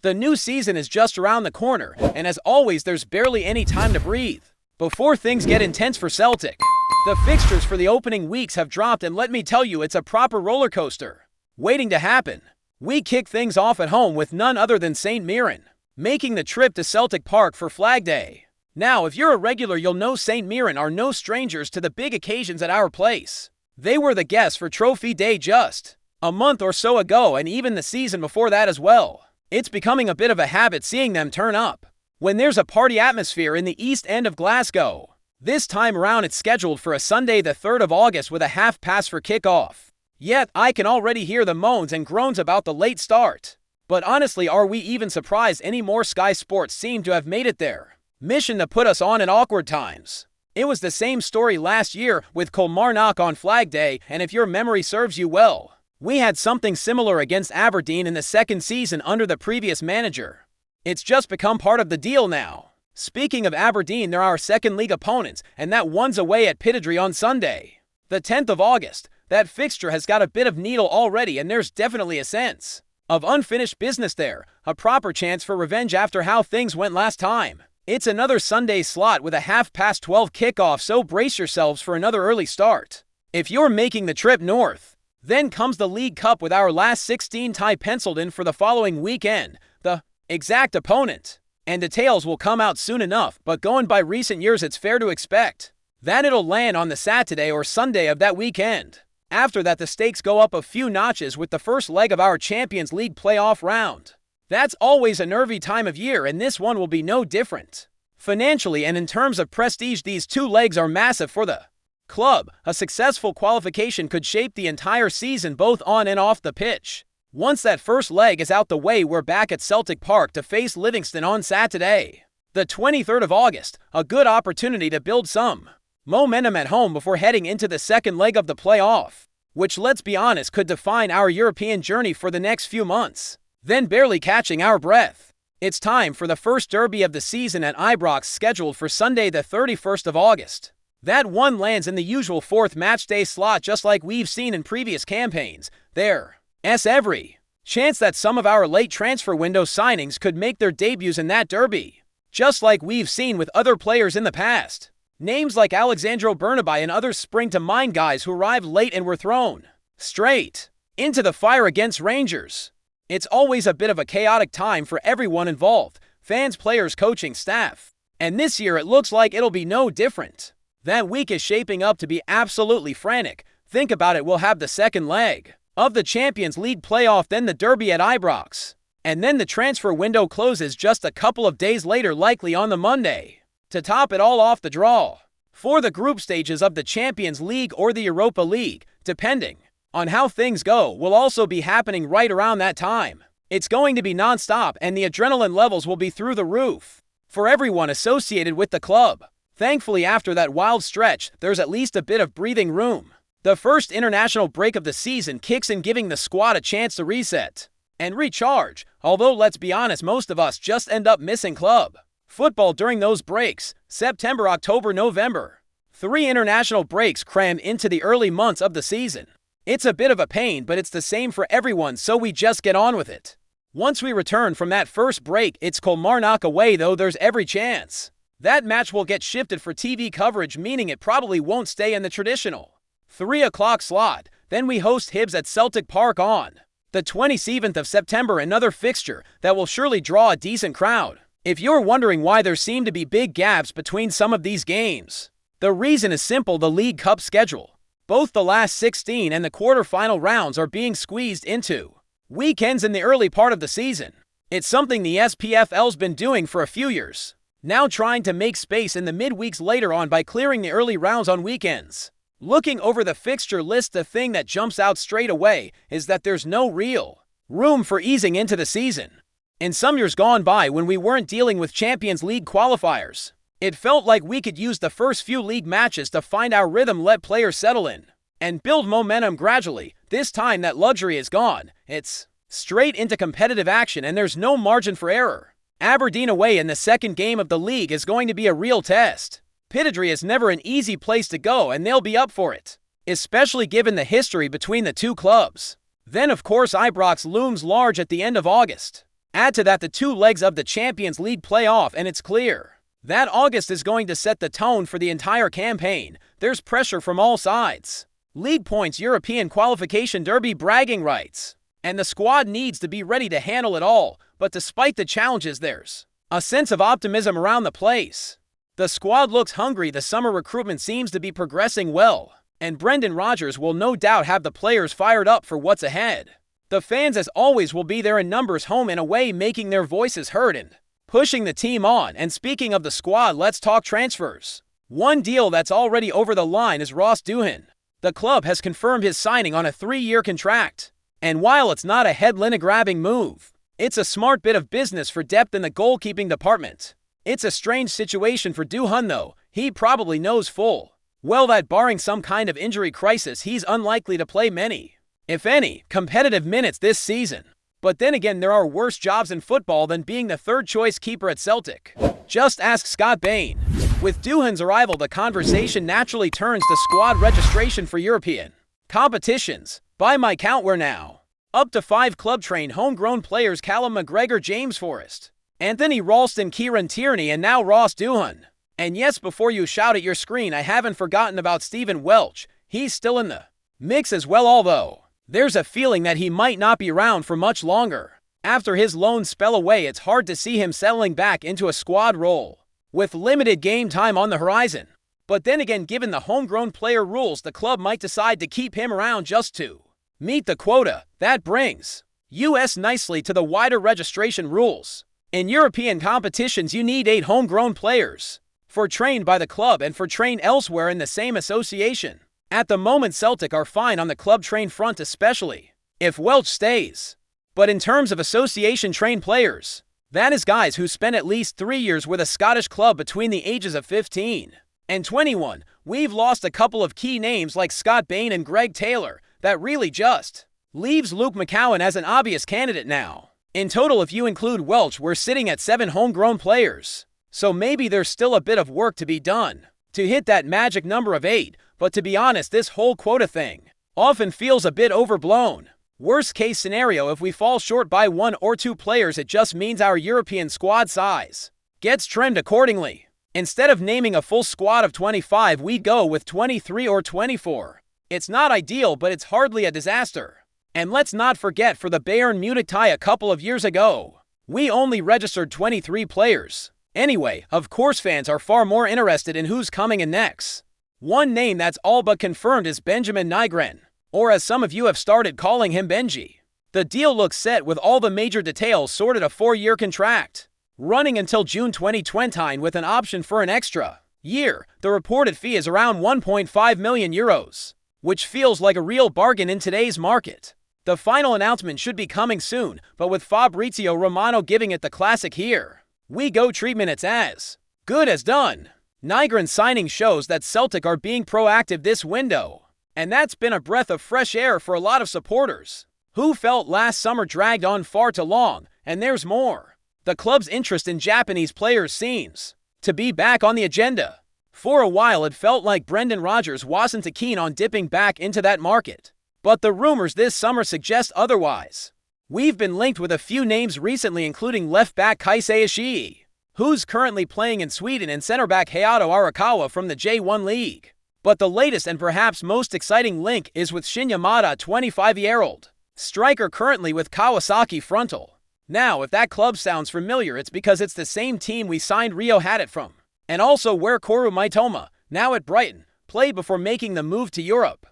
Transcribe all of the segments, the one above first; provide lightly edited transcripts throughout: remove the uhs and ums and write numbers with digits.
The new season is just around the corner, and as always, there's barely any time to breathe before things get intense for Celtic. The fixtures for the opening weeks have dropped, and let me tell you, it's a proper roller coaster waiting to happen. We kick things off at home with none other than St. Mirren making the trip to Celtic Park for Flag Day. Now, if you're a regular, you'll know St. Mirren are no strangers to the big occasions at our place. They were the guests for Trophy Day just a month or so ago, and even the season before that as well. It's becoming a bit of a habit seeing them turn up when there's a party atmosphere in the East End of Glasgow. This time around, it's scheduled for a Sunday the 3rd of August with a half-past for kickoff. Yet, I can already hear the moans and groans about the late start. But honestly, are we even surprised any more? Sky Sports seem to have made it their mission to put us on at awkward times. It was the same story last year with Kilmarnock on Flag Day, and if your memory serves you well, we had something similar against Aberdeen in the second season under the previous manager. It's just become part of the deal now. Speaking of Aberdeen, they're our second league opponents, and that one's away at Pittodrie on Sunday, the 10th of August. That fixture has got a bit of needle already, and there's definitely a sense of unfinished business there, a proper chance for revenge after how things went last time. It's another Sunday slot with a 12:30 kickoff, so brace yourselves for another early start. If you're making the trip north, then comes the League Cup with our last 16 tie penciled in for the following weekend, the exact opponent. And details will come out soon enough, but going by recent years, it's fair to expect that it'll land on the Saturday or Sunday of that weekend. After that, the stakes go up a few notches with the first leg of our Champions League playoff round. That's always a nervy time of year, and this one will be no different. Financially and in terms of prestige, these two legs are massive for the club. A successful qualification could shape the entire season both on and off the pitch. Once that first leg is out the way, we're back at Celtic Park to face Livingston on Saturday, the 23rd of August, a good opportunity to build some momentum at home before heading into the second leg of the playoff, which, let's be honest, could define our European journey for the next few months. Then, barely catching our breath, it's time for the first derby of the season at Ibrox, scheduled for Sunday the 31st of August. That one lands in the usual fourth matchday slot, just like we've seen in previous campaigns. There's every chance that some of our late transfer window signings could make their debuts in that derby, just like we've seen with other players in the past. Names like Alexandro Bernabei and others spring to mind, guys who arrived late and were thrown straight into the fire against Rangers. It's always a bit of a chaotic time for everyone involved, fans, players, coaching staff. And this year it looks like it'll be no different. That week is shaping up to be absolutely frantic. Think about it, we'll have the second leg of the Champions League playoff, then the derby at Ibrox. And then the transfer window closes just a couple of days later, likely on the Monday, to top it all off, the draw for the group stages of the Champions League or the Europa League, depending on how things go, will also be happening right around that time. It's going to be non-stop, and the adrenaline levels will be through the roof for everyone associated with the club. Thankfully, after that wild stretch, there's at least a bit of breathing room. The first international break of the season kicks in, giving the squad a chance to reset and recharge, although let's be honest, most of us just end up missing club football during those breaks. September, October, November. 3 international breaks crammed into the early months of the season. It's a bit of a pain, but it's the same for everyone, so we just get on with it. Once we return from that first break, it's Kilmarnock away, though there's every chance that match will get shifted for TV coverage, meaning it probably won't stay in the traditional 3 o'clock slot. Then we host Hibs at Celtic Park on the 27th of September, another fixture that will surely draw a decent crowd. If you're wondering why there seem to be big gaps between some of these games, the reason is simple: the League Cup schedule. Both the last 16 and the quarter-final rounds are being squeezed into weekends in the early part of the season. It's something the SPFL's been doing for a few years, now trying to make space in the midweeks later on by clearing the early rounds on weekends. Looking over the fixture list, the thing that jumps out straight away is that there's no real room for easing into the season. In some years gone by, when we weren't dealing with Champions League qualifiers, it felt like we could use the first few league matches to find our rhythm, let players settle in, and build momentum gradually. This time that luxury is gone. It's straight into competitive action, and there's no margin for error. Aberdeen away in the second game of the league is going to be a real test. Pittodrie is never an easy place to go, and they'll be up for it, especially given the history between the two clubs. Then, of course, Ibrox looms large at the end of August. Add to that the two legs of the Champions League playoff and it's clear that August is going to set the tone for the entire campaign. There's pressure from all sides. League points, European qualification derby, bragging rights. And the squad needs to be ready to handle it all, but despite the challenges there's a sense of optimism around the place. The squad looks hungry, the summer recruitment seems to be progressing well, and Brendan Rodgers will no doubt have the players fired up for what's ahead. The fans as always will be there in numbers home and away, making their voices heard and pushing the team on. And speaking of the squad, let's talk transfers. One deal that's already over the line is Ross Doohan. The club has confirmed his signing on a 3-year contract. And while it's not a headline-grabbing move, it's a smart bit of business for depth in the goalkeeping department. It's a strange situation for Doohan though. He probably knows full well that barring some kind of injury crisis, he's unlikely to play many, if any, competitive minutes this season. But then again, there are worse jobs in football than being the third-choice keeper at Celtic. Just ask Scott Bain. With Doohan's arrival, the conversation naturally turns to squad registration for European competitions. By my count, we're now up to 5 club-trained homegrown players: Callum McGregor, James Forrest, Anthony Ralston, Kieran Tierney, and now Ross Doohan. And yes, before you shout at your screen, I haven't forgotten about Stephen Welch. He's still in the mix as well, although there's a feeling that he might not be around for much longer. After his loan spell away, it's hard to see him settling back into a squad role with limited game time on the horizon. But then again, given the homegrown player rules, the club might decide to keep him around just to meet the quota. That brings us nicely to the wider registration rules. In European competitions, you need 8 homegrown players for trained by the club and for trained elsewhere in the same association. At the moment, Celtic are fine on the club-trained front, especially if Welch stays. But in terms of association-trained players, that is guys who spent at least 3 years with a Scottish club between the ages of 15 and 21. We've lost a couple of key names like Scott Bain and Greg Taylor. That really just leaves Luke McCowan as an obvious candidate now. In total, if you include Welch, we're sitting at 7 homegrown players. So maybe there's still a bit of work to be done to hit that magic number of 8, but to be honest, this whole quota thing often feels a bit overblown. Worst case scenario, if we fall short by 1 or 2 players, it just means our European squad size gets trimmed accordingly. Instead of naming a full squad of 25, we go with 23 or 24. It's not ideal, but it's hardly a disaster. And let's not forget, for the Bayern Munich tie a couple of years ago, we only registered 23 players. Anyway, of course fans are far more interested in who's coming in next. One name that's all but confirmed is Benjamin Nygren, or as some of you have started calling him, Benji. The deal looks set with all the major details sorted: a 4-year contract running until June 2020 with an option for an extra year. The reported fee is around 1.5 million euros, which feels like a real bargain in today's market. The final announcement should be coming soon, but with Fabrizio Romano giving it the classic "here we go" treatment, it's as good as done. Nygren's signing shows that Celtic are being proactive this window, and that's been a breath of fresh air for a lot of supporters who felt last summer dragged on far too long. And there's more. The club's interest in Japanese players seems to be back on the agenda. For a while, it felt like Brendan Rodgers wasn't too keen on dipping back into that market, but the rumors this summer suggest otherwise. We've been linked with a few names recently, including left-back Kaisei Ishii, who's currently playing in Sweden, and center-back Hayato Arakawa from the J1 League. But the latest and perhaps most exciting link is with Shin Yamada, 25-year-old striker currently with Kawasaki Frontal. Now, if that club sounds familiar, it's because it's the same team we signed Rio Hadid from, and also where Koru Maitoma, now at Brighton, played before making the move to Europe.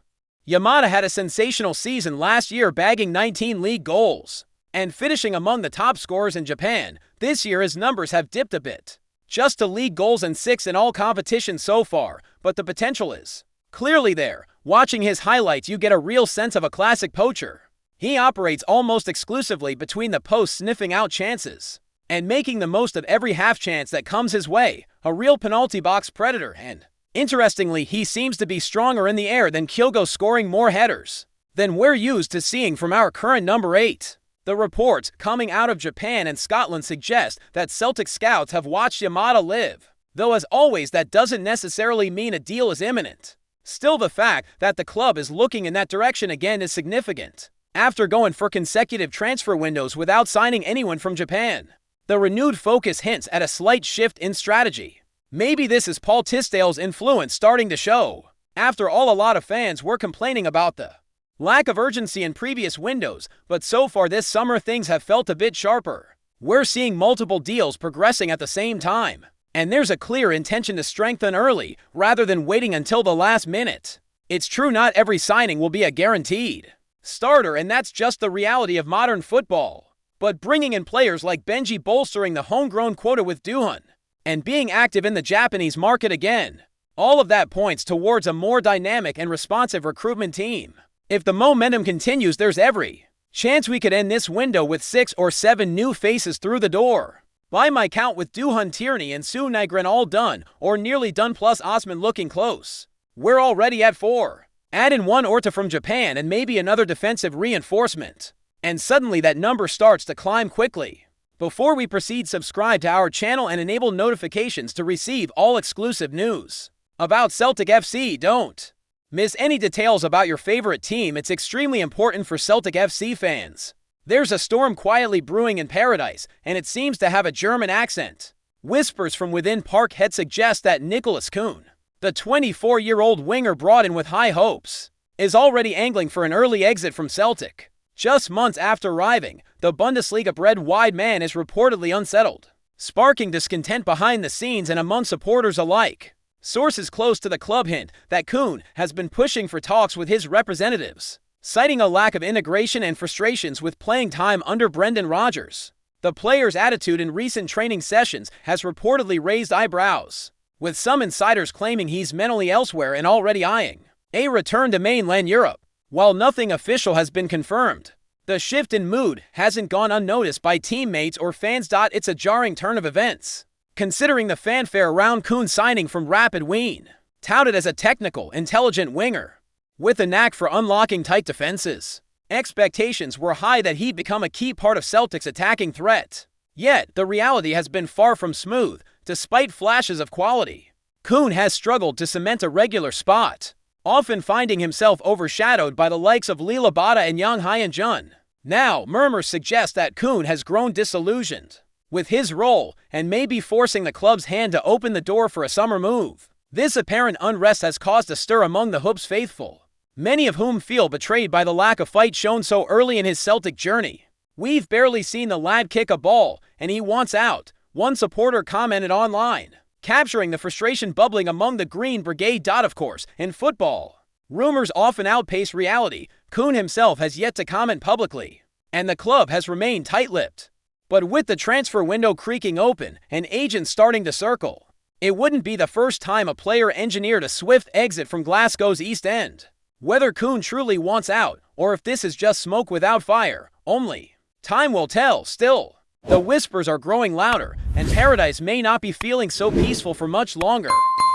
Yamada had a sensational season last year, bagging 19 league goals and finishing among the top scorers in Japan. This year his numbers have dipped a bit, just to league goals and 6 in all competitions so far, but the potential is clearly there. Watching his highlights, you get a real sense of a classic poacher. He operates almost exclusively between the posts, sniffing out chances and making the most of every half chance that comes his way. A real penalty box predator, and interestingly, he seems to be stronger in the air than Kyogo, scoring more headers than we're used to seeing from our current number 8. The reports coming out of Japan and Scotland suggest that Celtic scouts have watched Yamada live, though as always that doesn't necessarily mean a deal is imminent. Still, the fact that the club is looking in that direction again is significant. after going for consecutive transfer windows without signing anyone from Japan. The renewed focus hints at a slight shift in strategy. Maybe this is Paul Tisdale's influence starting to show. After all, a lot of fans were complaining about the lack of urgency in previous windows, but so far this summer things have felt a bit sharper. We're seeing multiple deals progressing at the same time, and there's a clear intention to strengthen early rather than waiting until the last minute. It's true not every signing will be a guaranteed starter, and that's just the reality of modern football. But bringing in players like Benji, bolstering the homegrown quota with Duhon, and being active in the Japanese market again, all of that points towards a more dynamic and responsive recruitment team. If the momentum continues, there's every chance we could end this window with 6 or 7 new faces through the door. By my count, with Duhon, Tierney, and Su Nigren all done or nearly done, plus Osman looking close, we're already at 4. Add in one Orta from Japan and maybe another defensive reinforcement, and suddenly that number starts to climb quickly. Before we proceed, subscribe to our channel and enable notifications to receive all exclusive news about Celtic FC. Don't miss any details about your favorite team. It's extremely important for Celtic FC fans. There's a storm quietly brewing in paradise, and it seems to have a German accent. Whispers from within Parkhead suggest that Nicholas Kuhn, the 24-year-old winger brought in with high hopes, is already angling for an early exit from Celtic. Just months after arriving, the Bundesliga-bred wide man is reportedly unsettled, sparking discontent behind the scenes and among supporters alike. Sources close to the club hint that Kuhn has been pushing for talks with his representatives, citing a lack of integration and frustrations with playing time under Brendan Rodgers. The player's attitude in recent training sessions has reportedly raised eyebrows, with some insiders claiming he's mentally elsewhere and already eyeing a return to mainland Europe. While nothing official has been confirmed, the shift in mood hasn't gone unnoticed by teammates or fans. It's a jarring turn of events, considering the fanfare around Kuhn's signing from Rapid Wien. Touted as a technical, intelligent winger with a knack for unlocking tight defenses, expectations were high that he'd become a key part of Celtic's attacking threat. Yet, the reality has been far from smooth. Despite flashes of quality, Kuhn has struggled to cement a regular spot, often finding himself overshadowed by the likes of Lila Bada and Yang Hyun-jun. Now, murmurs suggest that Kuhn has grown disillusioned with his role and may be forcing the club's hand to open the door for a summer move. This apparent unrest has caused a stir among the Hoops faithful, many of whom feel betrayed by the lack of fight shown so early in his Celtic journey. "We've barely seen the lad kick a ball, and he wants out," one supporter commented online, capturing the frustration bubbling among the Green Brigade. Of course, in football, rumors often outpace reality. Kuhn himself has yet to comment publicly, and the club has remained tight-lipped. But with the transfer window creaking open and agents starting to circle, it wouldn't be the first time a player engineered a swift exit from Glasgow's East End. Whether Kuhn truly wants out, or if this is just smoke without fire, only time will tell. Still, the whispers are growing louder, and paradise may not be feeling so peaceful for much longer.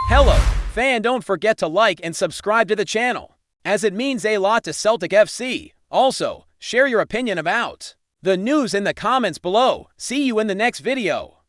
Hello, fan, don't forget to like and subscribe to the channel, as it means a lot to Celtic FC. Also, share your opinion about the news in the comments below. See you in the next video.